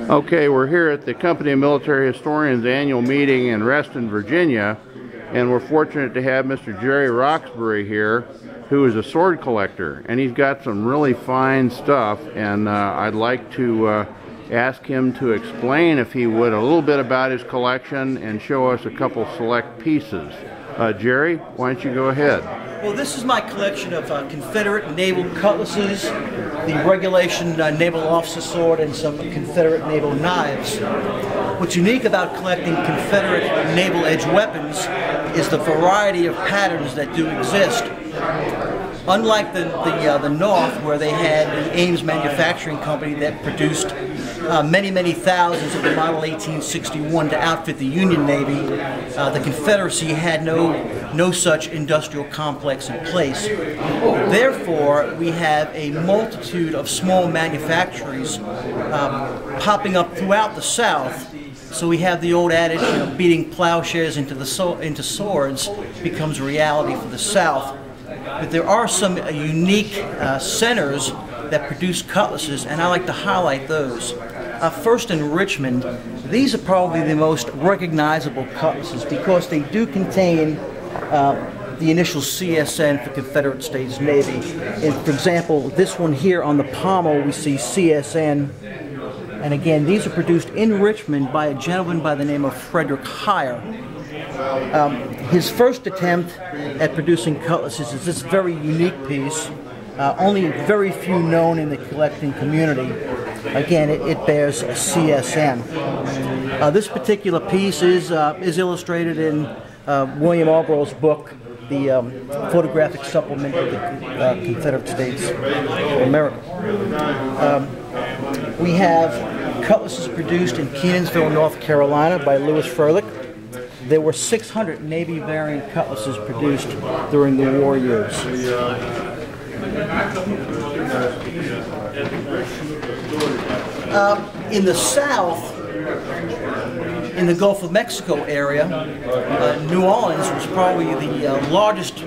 Okay, we're here at the Company of Military Historians annual meeting in Reston, Virginia, and we're fortunate to have Mr. Jerry Roxbury here, who is a sword collector, and he's got some really fine stuff, and I'd like to ask him to explain, if he would, a little bit about his collection and show us a couple select pieces. Jerry, why don't you go ahead? Well, this is my collection of Confederate naval cutlasses, the regulation naval officer sword, and some Confederate naval knives. What's unique about collecting Confederate naval edge weapons is the variety of patterns that do exist. Unlike the North, where they had the Ames Manufacturing Company that produced many thousands of the model 1861 to outfit the Union Navy, the Confederacy had no such industrial complex in place. Therefore, we have a multitude of small manufactories popping up throughout the South. So we have the old adage, you know, beating plowshares into swords becomes a reality for the South. But there are some unique centers that produce cutlasses, and I like to highlight those. First, in Richmond, these are probably the most recognizable cutlasses because they do contain the initial CSN for Confederate States Navy. And for example, this one here on the pommel, we see CSN. And again, these are produced in Richmond by a gentleman by the name of Frederick Heyer. His first attempt at producing cutlasses is this very unique piece, only very few known in the collecting community. Again, it bears a CSN. This particular piece is illustrated in William Albrough's book, the photographic supplement of the Confederate States of America. We have cutlasses produced in Kenansville, North Carolina by Lewis Furlick. There were 600 Navy variant cutlasses produced during the war years. In the South, in the Gulf of Mexico area, New Orleans was probably the largest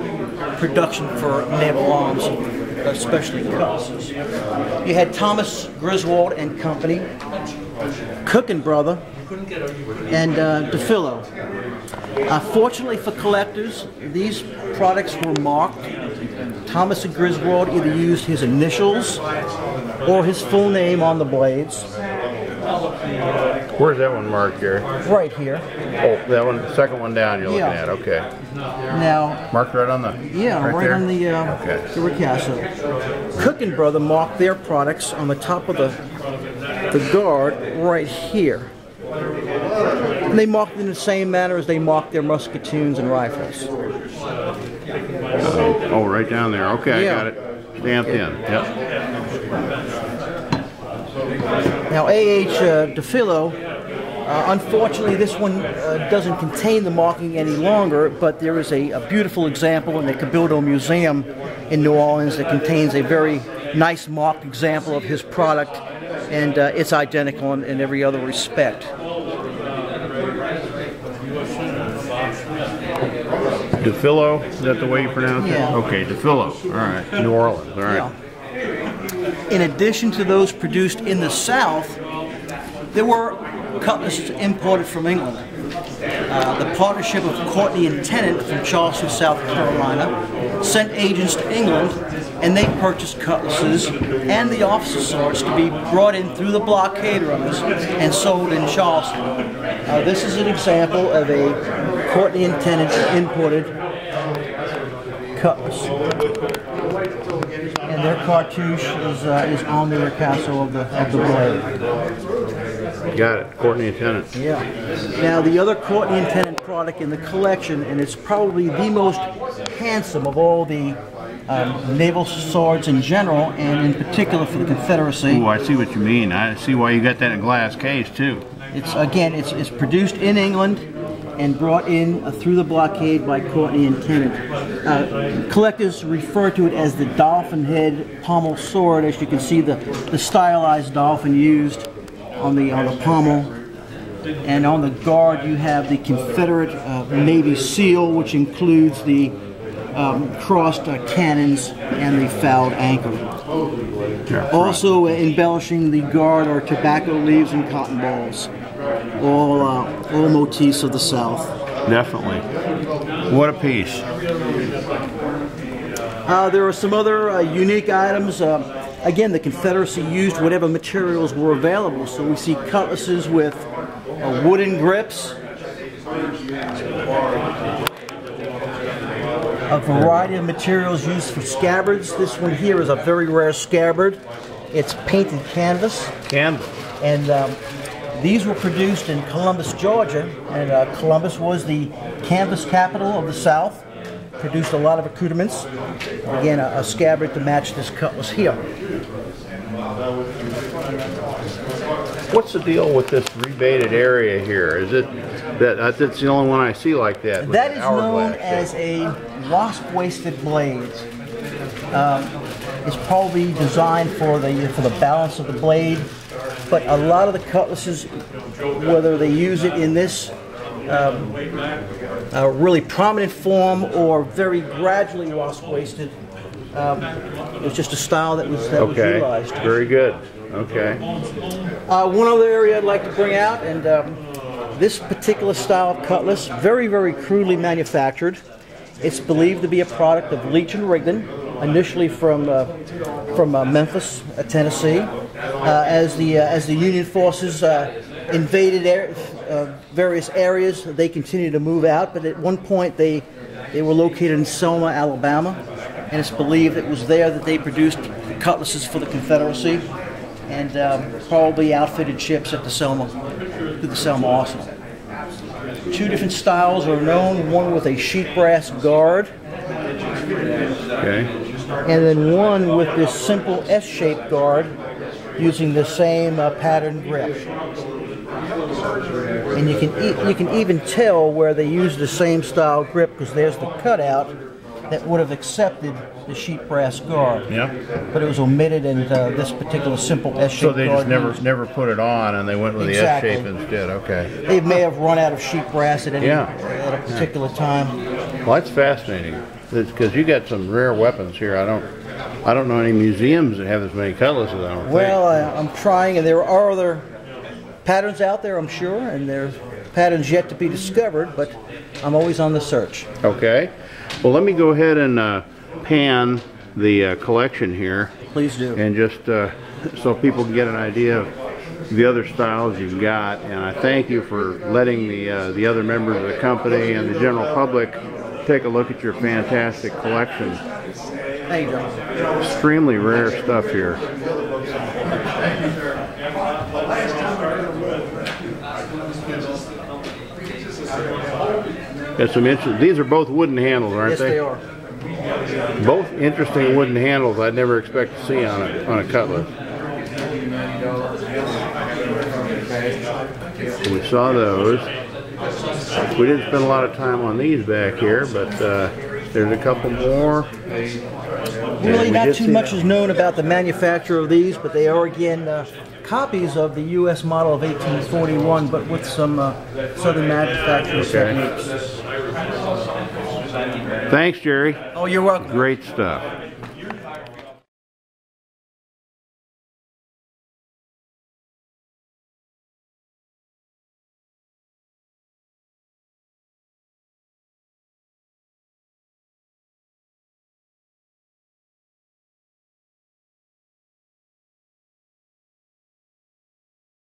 production for naval arms, especially cutlasses. You had Thomas Griswold and Company, Cook and Brother, and DeFillo. Fortunately for collectors, these products were marked. Thomas and Griswold either used his initials or his full name on the blades. Where's that one marked, Jerry? Right here. Oh, that one, the second one down you're looking at, okay. Now, marked right on the... Yeah, right on the okay. The ricasso. Cook and Brother marked their products on the top of the guard right here. And they marked it in the same manner as they marked their musketoons and rifles. Oh, right down there. Okay, yeah. I got it. Stamped in. Yep. Now, A.H. DeFillo, unfortunately, this one doesn't contain the marking any longer, but there is a beautiful example in the Cabildo Museum in New Orleans that contains a very nice marked example of his product, and it's identical in every other respect. DeFillo, is that the way you pronounce it? Yeah. Okay, DeFillo. All right. New Orleans. All right. Yeah. In addition to those produced in the South, there were cutlasses imported from England. The partnership of Courtney and Tennant from Charleston, South Carolina, sent agents to England, and they purchased cutlasses and the officer swords to be brought in through the blockade runners and sold in Charleston. This is an example of a Courtney and Tennant imported cutlass. And their cartouche is on the ricasso of the blade. Got it, Courtney and Tennant. Yeah. Now the other Courtney and Tennant product in the collection, and it's probably the most handsome of all the naval swords in general, and in particular for the Confederacy. Oh, I see what you mean. I see why you got that in a glass case too. It's produced in England and brought in through the blockade by Courtney and Tennant. Collectors refer to it as the dolphin head pommel sword. As you can see, the stylized dolphin used on the pommel, and on the guard you have the Confederate Navy seal, which includes the crossed cannons and the fouled anchor. Also embellishing the guard are tobacco leaves and cotton balls. All motifs of the South. Definitely. What a piece. There are some other unique items. Again, the Confederacy used whatever materials were available. So we see cutlasses with wooden grips, a variety of materials used for scabbards. This one here is a very rare scabbard. It's painted canvas. And these were produced in Columbus, Georgia, and Columbus was the canvas capital of the South. Produced a lot of accoutrements. Again, a scabbard to match this cutlass here. What's the deal with this rebated area here? Is it that's the only one I see like that? That is known as a wasp-waisted blade. It's probably designed for the balance of the blade, but a lot of the cutlasses, whether they use it in this really prominent form or very gradually wasp-waisted, it was just a style that was utilized. Very good. Okay. One other area I'd like to bring out, and this particular style of cutlass, very, very crudely manufactured. It's believed to be a product of Leech and Rigdon, initially from Memphis, Tennessee. As the Union forces invaded various areas, they continued to move out, but at one point they were located in Selma, Alabama, and it's believed it was there that they produced cutlasses for the Confederacy, and probably outfitted ships at the Selma arsenal. Two different styles are known, one with a sheet brass guard, and then one with this simple S-shaped guard using the same pattern grip. And you can even tell where they use the same style grip, because there's the cutout that would have accepted the sheet brass guard. But it was omitted in this particular simple S-shaped guard. So they just never put it on, and they went with the S-shape instead. Okay. They may have run out of sheet brass at a particular time. Well, that's fascinating, because you got some rare weapons here. I don't know any museums that have as many cutlasses. I don't think. Well, I'm trying, and there are other patterns out there, I'm sure, and there's patterns yet to be discovered, but I'm always on the search. Okay. Well, let me go ahead and pan the collection here. Please do. And just so people can get an idea of the other styles you've got. And I thank you for letting the other members of the company and the general public take a look at your fantastic collection. Thank you, John. Extremely rare stuff here. Got some interesting. These are both wooden handles, aren't they? Yes, they are. Both interesting wooden handles I'd never expect to see on a cutlass. So we saw those. We didn't spend a lot of time on these back here, but there's a couple more. Really, not too much is known about the manufacture of these, but they are again copies of the U.S. model of 1841, but with some southern manufacturing techniques. Thanks, Jerry. Oh, you're welcome. Great stuff.